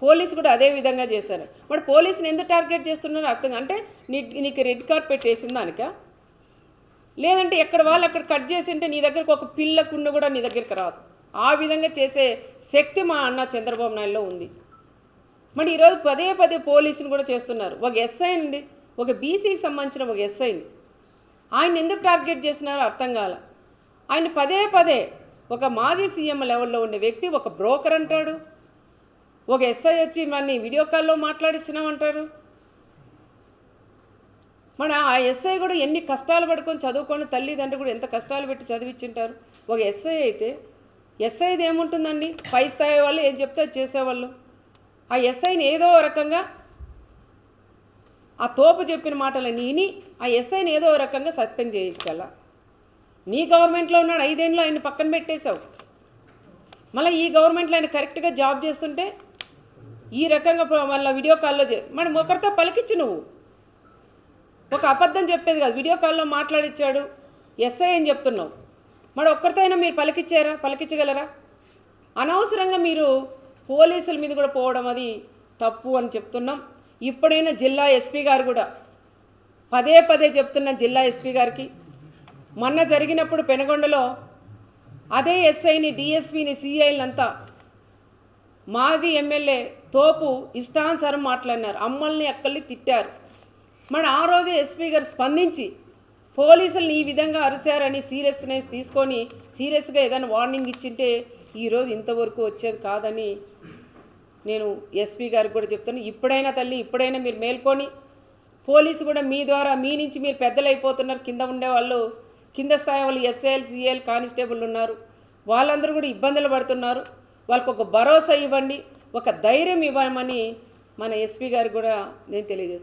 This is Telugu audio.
పోలీసు కూడా అదే విధంగా చేశారు. మరి పోలీసుని ఎందుకు టార్గెట్ చేస్తున్నారో అర్థం అంటే నీకు రెడ్ కార్పెట్ వేసిన దానిక, లేదంటే ఎక్కడ వాళ్ళు అక్కడ కట్ చేసి ఉంటే నీ దగ్గరకు ఒక పిల్లకుండా కూడా నీ దగ్గరికి రాదు. ఆ విధంగా చేసే శక్తి మా అన్న చంద్రబాబు నాయుడులో ఉంది. మరి ఈరోజు పదే పదే పోలీసులు కూడా చేస్తున్నారు. ఒక ఎస్ఐ అండి, ఒక బీసీకి సంబంధించిన ఒక ఎస్ఐని ఆయన ఎందుకు టార్గెట్ చేస్తున్నారో అర్థం కాల. ఆయన పదే పదే ఒక మాజీ సీఎం లెవెల్లో ఉండే వ్యక్తి ఒక బ్రోకర్ అంటాడు, ఒక ఎస్ఐ వచ్చి మన వీడియో కాల్లో మాట్లాడించినామంటారు. మన ఆ ఎస్ఐ కూడా ఎన్ని కష్టాలు పడుకొని చదువుకొని తల్లిదండ్రులు కూడా ఎంత కష్టాలు పెట్టి చదివించుంటారు. ఒక ఎస్ఐ అయితే ఎస్ఐది ఏముంటుందండి, పై స్థాయి వాళ్ళు ఏం చెప్తే చేసేవాళ్ళు. ఆ ఎస్ఐని ఏదో రకంగా ఆ తోపు చెప్పిన మాటలని విని ఆ ఎస్ఐని ఏదో రకంగా సస్పెండ్ చేయించాల. నీ గవర్నమెంట్లో ఉన్నాడు, 5 ఏళ్ళు ఆయన పక్కన పెట్టేశావు. మళ్ళీ ఈ గవర్నమెంట్లో ఆయన కరెక్ట్గా జాబ్ చేస్తుంటే ఈ రకంగా మళ్ళీ వీడియో కాల్లో మనం ఒకరితో పలికిచ్చు. నువ్వు ఒక అబద్ధం చెప్పేది కాదు, వీడియో కాల్లో మాట్లాడిచ్చాడు ఎస్ఐ అని చెప్తున్నావు. మరి ఒక్కరితో అయినా మీరు పలికించగలరా? అనవసరంగా మీరు పోలీసుల మీద కూడా పోవడం అది తప్పు అని చెప్తున్నాం. ఇప్పుడైనా జిల్లా ఎస్పీ గారు కూడా పదే పదే చెప్తున్న జిల్లా ఎస్పీ గారికి, మొన్న జరిగినప్పుడు పెనగొండలో అదే ఎస్ఐని, డిఎస్పీని, సిఐలంతా మాజీ ఎమ్మెల్యే తోపు ఇష్టానుసారం మాట్లాడినారు, అమ్మల్ని అక్కల్ని తిట్టారు. మరి ఆ రోజే ఎస్పీ గారు స్పందించి పోలీసులను ఈ విధంగా అరిశారని సీరియస్నెస్ తీసుకొని సీరియస్గా ఏదైనా వార్నింగ్ ఇచ్చింటే ఈరోజు ఇంతవరకు వచ్చేది కాదని నేను ఎస్పీ గారికి కూడా చెప్తాను. ఇప్పుడైనా తల్లి, ఇప్పుడైనా మీరు మేల్కొని పోలీసు కూడా మీ ద్వారా మీ నుంచి మీరు పెద్దలు అయిపోతున్నారు. కింద ఉండేవాళ్ళు, కింద స్థాయి వాళ్ళు ఎస్ఐఎల్, సిఐఎల్, కానిస్టేబుల్ ఉన్నారు, వాళ్ళందరూ కూడా ఇబ్బందులు పడుతున్నారు. వాళ్ళకు ఒక భరోసా ఇవ్వండి, ఒక ధైర్యం ఇవ్వమని మన ఎస్పీ గారికి కూడా నేను తెలియజేస్తున్నాను.